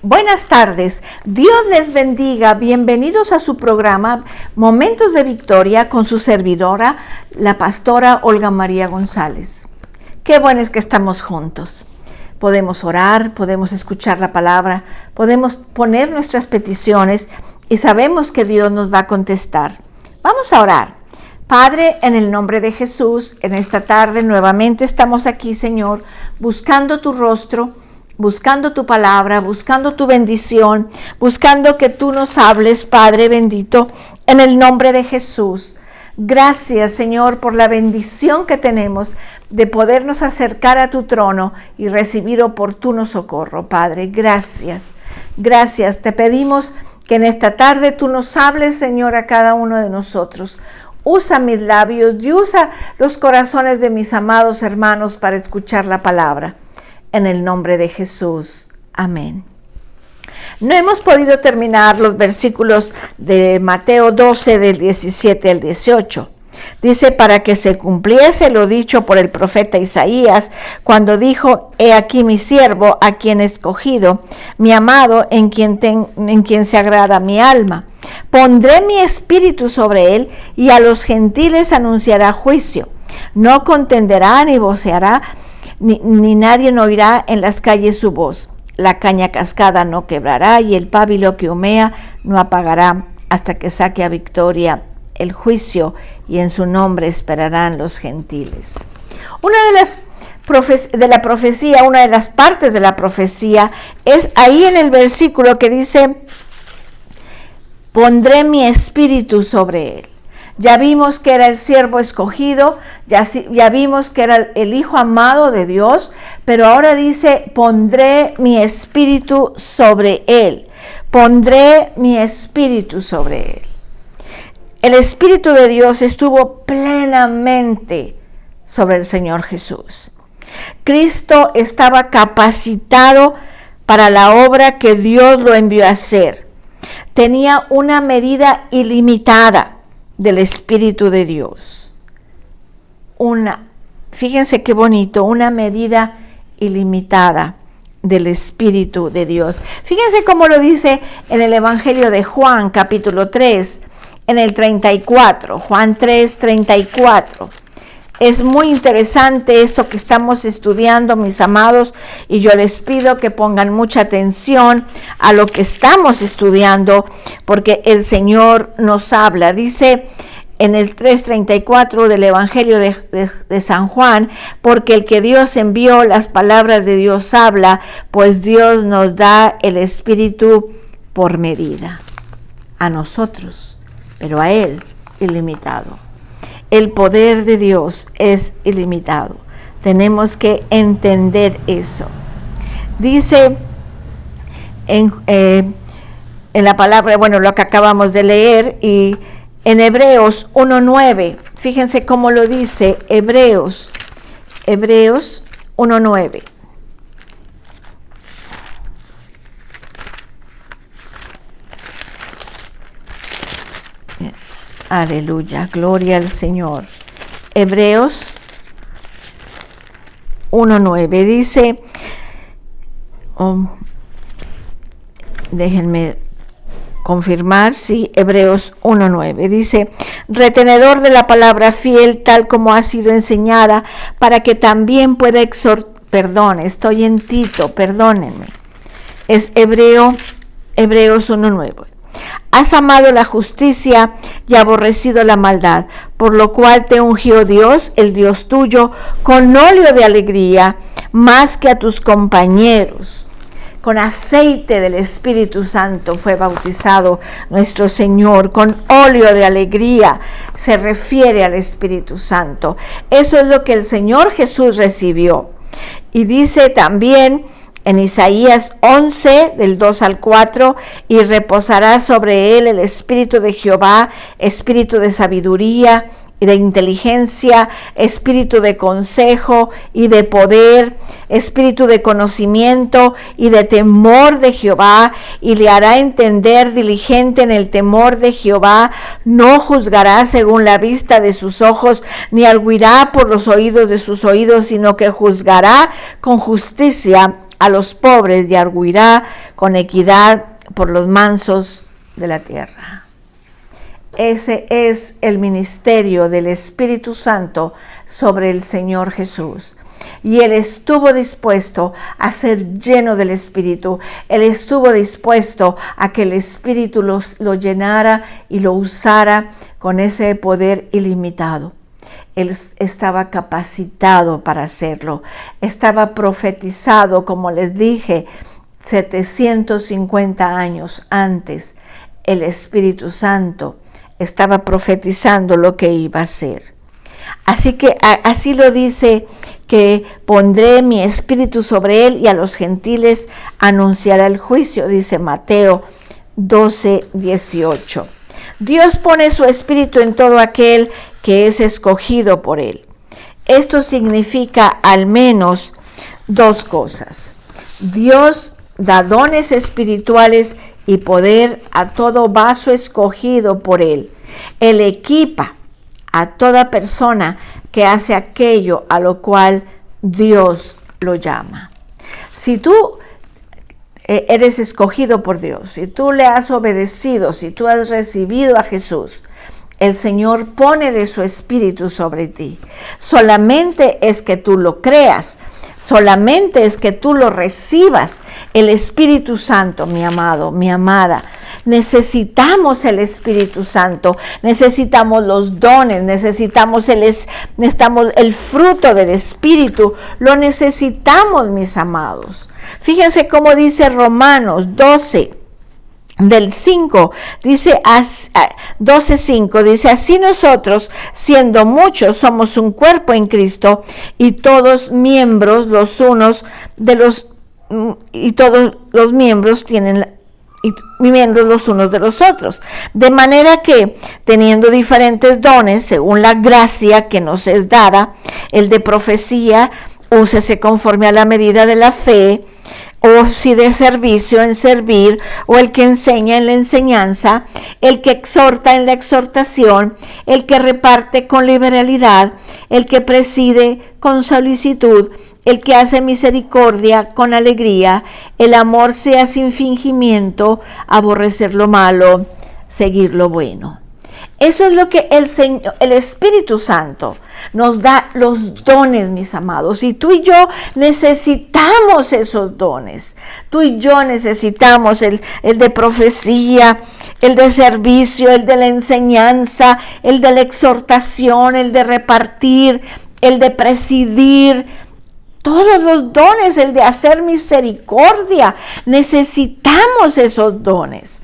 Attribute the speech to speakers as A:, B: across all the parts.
A: Buenas tardes, Dios les bendiga, bienvenidos a su programa Momentos de Victoria con su servidora, la pastora Olga María González. Qué bueno es que estamos juntos. Podemos orar, podemos escuchar la palabra, podemos poner nuestras peticiones y sabemos que Dios nos va a contestar. Vamos a orar. Padre, en el nombre de Jesús, en esta tarde nuevamente estamos aquí, Señor, buscando tu rostro, buscando tu palabra, buscando tu bendición, buscando que tú nos hables, Padre bendito, en el nombre de Jesús. Gracias, Señor, por la bendición que tenemos de podernos acercar a tu trono y recibir oportuno socorro, Padre. Gracias, gracias. Te pedimos que en esta tarde tú nos hables, Señor, a cada uno de nosotros. Usa mis labios y usa los corazones de mis amados hermanos para escuchar la palabra. En el nombre de Jesús. Amén. No hemos podido terminar los versículos de Mateo 12, del 17 al 18. Dice, para que se cumpliese lo dicho por el profeta Isaías, cuando dijo, he aquí mi siervo, a quien he escogido, mi amado, en quien se agrada mi alma. Pondré mi espíritu sobre él, y a los gentiles anunciará juicio. No contenderá ni voceará, ni nadie oirá en las calles su voz. La caña cascada no quebrará y el pábilo que humea no apagará hasta que saque a victoria el juicio, y en su nombre esperarán los gentiles. Una de las partes de la profecía es ahí en el versículo que dice, pondré mi espíritu sobre él. Ya vimos que era el siervo escogido, ya vimos que era el hijo amado de Dios, pero ahora dice, pondré mi espíritu sobre él. Pondré mi espíritu sobre él. El Espíritu de Dios estuvo plenamente sobre el Señor Jesús. Cristo estaba capacitado para la obra que Dios lo envió a hacer. Tenía una medida ilimitada del Espíritu de Dios. Fíjense qué bonito, una medida ilimitada del Espíritu de Dios. Fíjense cómo lo dice en el Evangelio de Juan, capítulo 3, en el 34, Juan 3, 34. Es muy interesante esto que estamos estudiando, mis amados, y yo les pido que pongan mucha atención a lo que estamos estudiando, porque el Señor nos habla. Dice en el 3:34 del Evangelio de San Juan, porque el que Dios envió, las palabras de Dios habla, pues Dios nos da el Espíritu por medida. A nosotros, pero a Él ilimitado. El poder de Dios es ilimitado. Tenemos que entender eso. Dice en la palabra, lo que acabamos de leer, y en Hebreos 1:9, fíjense cómo lo dice Hebreos 1:9. Aleluya, gloria al Señor. Hebreos 1:9 dice, déjenme confirmar, sí, Hebreos 1:9 dice, retenedor de la palabra fiel tal como ha sido enseñada, para que también pueda estoy en Tito, perdónenme. Es Hebreos 1:9. Has amado la justicia y aborrecido la maldad, por lo cual te ungió Dios, el Dios tuyo, con óleo de alegría, más que a tus compañeros. Con aceite del Espíritu Santo fue bautizado nuestro Señor, con óleo de alegría, se refiere al Espíritu Santo. Eso es lo que el Señor Jesús recibió. Y dice también en Isaías 11, del 2 al 4, y reposará sobre él el Espíritu de Jehová, espíritu de sabiduría y de inteligencia, espíritu de consejo y de poder, espíritu de conocimiento y de temor de Jehová, y le hará entender diligente en el temor de Jehová. No juzgará según la vista de sus ojos, ni arguirá por los oídos de sus oídos, sino que juzgará con justicia a los pobres y arguirá con equidad por los mansos de la tierra. Ese es el ministerio del Espíritu Santo sobre el Señor Jesús. Y Él estuvo dispuesto a ser lleno del Espíritu. Él estuvo dispuesto a que el Espíritu lo llenara y lo usara con ese poder ilimitado. Él estaba capacitado para hacerlo. Estaba profetizado, como les dije, 750 años antes. El Espíritu Santo estaba profetizando lo que iba a hacer. Así que así lo dice, que pondré mi espíritu sobre él y a los gentiles anunciará el juicio, dice Mateo 12:18. Dios pone su espíritu en todo aquel que es escogido por él. Esto significa al menos dos cosas. Dios da dones espirituales y poder a todo vaso escogido por él. Él equipa a toda persona que hace aquello a lo cual Dios lo llama. Si tú eres escogido por Dios, si tú le has obedecido, si tú has recibido a Jesús, el Señor pone de su espíritu sobre ti. Solamente es que tú lo creas, solamente es que tú lo recibas. El Espíritu Santo, mi amado, mi amada, necesitamos el Espíritu Santo, necesitamos los dones, necesitamos el fruto del Espíritu, lo necesitamos, mis amados. Fíjense cómo dice Romanos 12, del 5, dice 12:5, dice: así nosotros, siendo muchos, somos un cuerpo en Cristo, y todos miembros los unos de los, y todos los miembros tienen miembros los unos de los otros, de manera que, teniendo diferentes dones, según la gracia que nos es dada, el de profecía, úsese conforme a la medida de la fe, o si de servicio, en servir, o el que enseña en la enseñanza, el que exhorta en la exhortación, el que reparte con liberalidad, el que preside con solicitud, el que hace misericordia con alegría, el amor sea sin fingimiento, aborrecer lo malo, seguir lo bueno. Eso es lo que el Espíritu Santo nos da, los dones, mis amados. Y tú y yo necesitamos esos dones. Tú y yo necesitamos el de profecía, el de servicio, el de la enseñanza, el de la exhortación, el de repartir, el de presidir. Todos los dones, el de hacer misericordia. Necesitamos esos dones.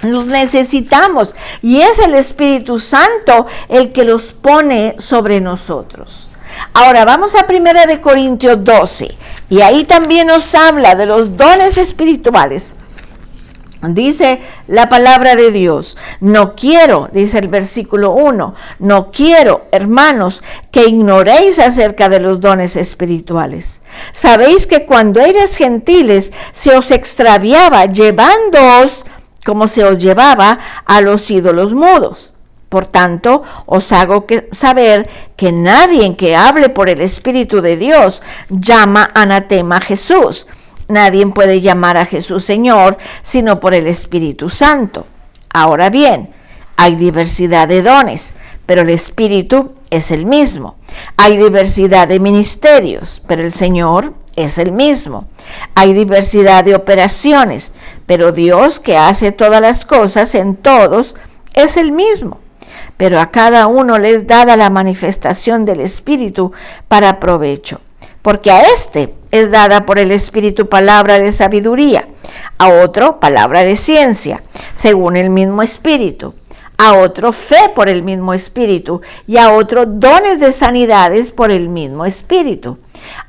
A: Los necesitamos, y es el Espíritu Santo el que los pone sobre nosotros. Ahora vamos a 1 Corintios 12, y ahí también nos habla de los dones espirituales. Dice la palabra de Dios: no quiero, dice el versículo 1, no quiero, hermanos, que ignoréis acerca de los dones espirituales. Sabéis que cuando erais gentiles se os extraviaba, llevándoos como se os llevaba a los ídolos mudos. Por tanto, os hago saber que nadie que hable por el Espíritu de Dios llama anatema a Jesús. Nadie puede llamar a Jesús Señor sino por el Espíritu Santo. Ahora bien, hay diversidad de dones, pero el Espíritu es el mismo. Hay diversidad de ministerios, pero el Señor es el mismo. Hay diversidad de operaciones, pero Dios, que hace todas las cosas en todos, es el mismo. Pero a cada uno le es dada la manifestación del Espíritu para provecho. Porque a este es dada por el Espíritu palabra de sabiduría, a otro palabra de ciencia, según el mismo Espíritu, a otro fe por el mismo Espíritu, y a otro dones de sanidades por el mismo Espíritu,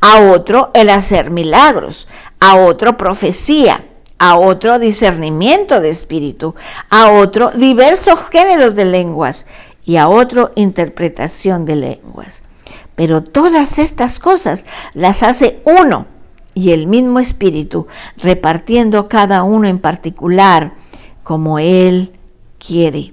A: a otro el hacer milagros, a otro profecía, a otro discernimiento de espíritu, a otro diversos géneros de lenguas, y a otro interpretación de lenguas. Pero todas estas cosas las hace uno y el mismo Espíritu, repartiendo cada uno en particular como Él quiere.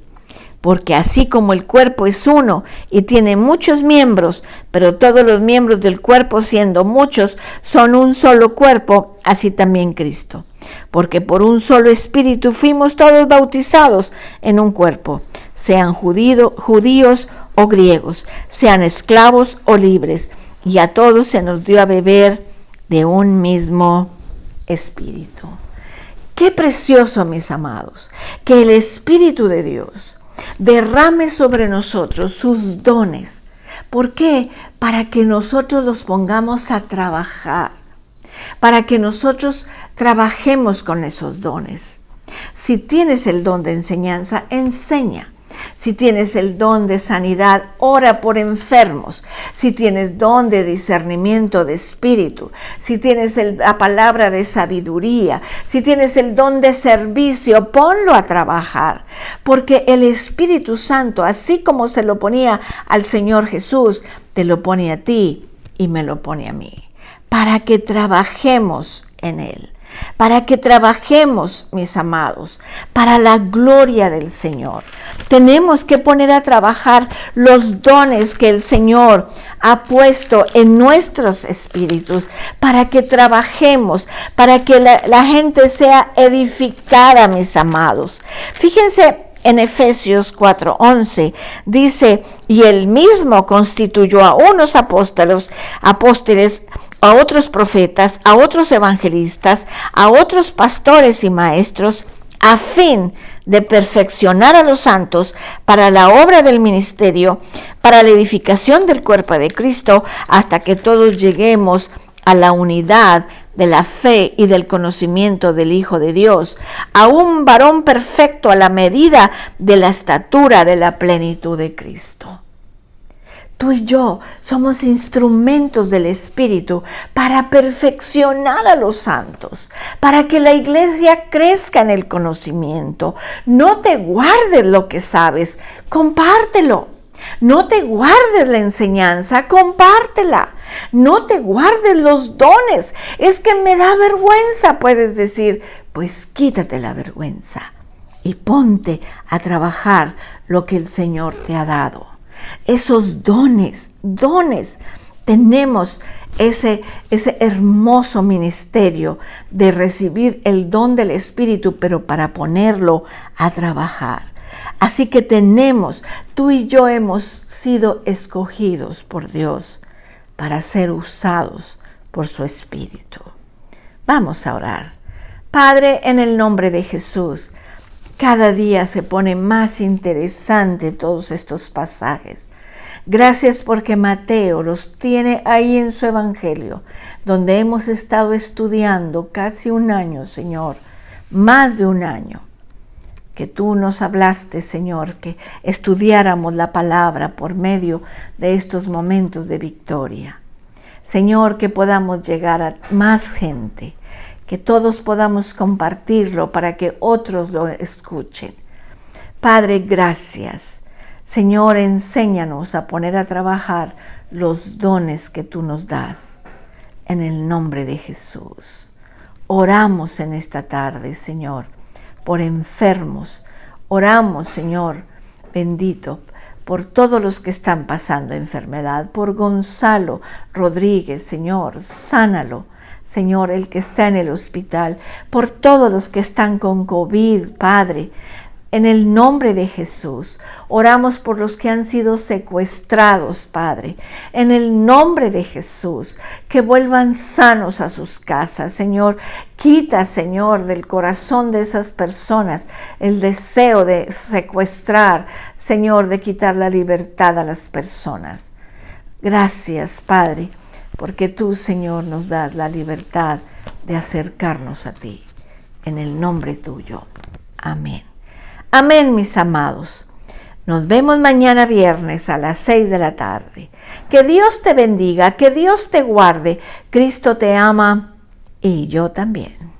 A: porque así como el cuerpo es uno y tiene muchos miembros, pero todos los miembros del cuerpo, siendo muchos, son un solo cuerpo, así también Cristo. Porque por un solo espíritu fuimos todos bautizados en un cuerpo, sean judíos o griegos, sean esclavos o libres, y a todos se nos dio a beber de un mismo espíritu. Qué precioso, mis amados, que el Espíritu de Dios derrame sobre nosotros sus dones. ¿Por qué? Para que nosotros los pongamos a trabajar, para que nosotros trabajemos con esos dones. Si tienes el don de enseñanza, enseña. Si tienes el don de sanidad, ora por enfermos. Si tienes don de discernimiento de espíritu, si tienes la palabra de sabiduría, si tienes el don de servicio, ponlo a trabajar. Porque el Espíritu Santo, así como se lo ponía al Señor Jesús, te lo pone a ti y me lo pone a mí. Para que trabajemos en Él. Para que trabajemos, mis amados, para la gloria del Señor. Tenemos que poner a trabajar los dones que el Señor ha puesto en nuestros espíritus, para que trabajemos, para que la gente sea edificada, mis amados. Fíjense, en Efesios 4:11 dice, y él mismo constituyó a unos apóstoles, a otros profetas, a otros evangelistas, a otros pastores y maestros, a fin de perfeccionar a los santos para la obra del ministerio, para la edificación del cuerpo de Cristo, hasta que todos lleguemos a la unidad de la fe y del conocimiento del Hijo de Dios, a un varón perfecto a la medida de la estatura de la plenitud de Cristo. Tú y yo somos instrumentos del Espíritu para perfeccionar a los santos, para que la iglesia crezca en el conocimiento. No te guardes lo que sabes, compártelo. No te guardes la enseñanza, compártela. No te guardes los dones. Es que me da vergüenza, puedes decir. Pues quítate la vergüenza y ponte a trabajar lo que el Señor te ha dado. Esos dones. Tenemos ese hermoso ministerio de recibir el don del Espíritu, pero para ponerlo a trabajar. Así que tú y yo hemos sido escogidos por Dios para ser usados por su Espíritu. Vamos a orar. Padre, en el nombre de Jesús, cada día se pone más interesante todos estos pasajes. Gracias porque Mateo los tiene ahí en su Evangelio, donde hemos estado estudiando casi un año, Señor, más de un año. Que tú nos hablaste, Señor, que estudiáramos la palabra por medio de estos momentos de victoria. Señor, que podamos llegar a más gente, que todos podamos compartirlo para que otros lo escuchen. Padre, gracias. Señor, enséñanos a poner a trabajar los dones que tú nos das. En el nombre de Jesús. Oramos en esta tarde, Señor, por enfermos. Oramos, Señor, bendito, por todos los que están pasando enfermedad. Por Gonzalo Rodríguez, Señor, sánalo. Señor, el que está en el hospital, por todos los que están con COVID, Padre, en el nombre de Jesús, oramos por los que han sido secuestrados, Padre, en el nombre de Jesús, que vuelvan sanos a sus casas, Señor. Quita, Señor, del corazón de esas personas el deseo de secuestrar, Señor, de quitar la libertad a las personas. Gracias, Padre, porque tú, Señor, nos das la libertad de acercarnos a ti. En el nombre tuyo. Amén. Amén, mis amados. Nos vemos mañana viernes a las 6 de la tarde. Que Dios te bendiga, que Dios te guarde. Cristo te ama y yo también.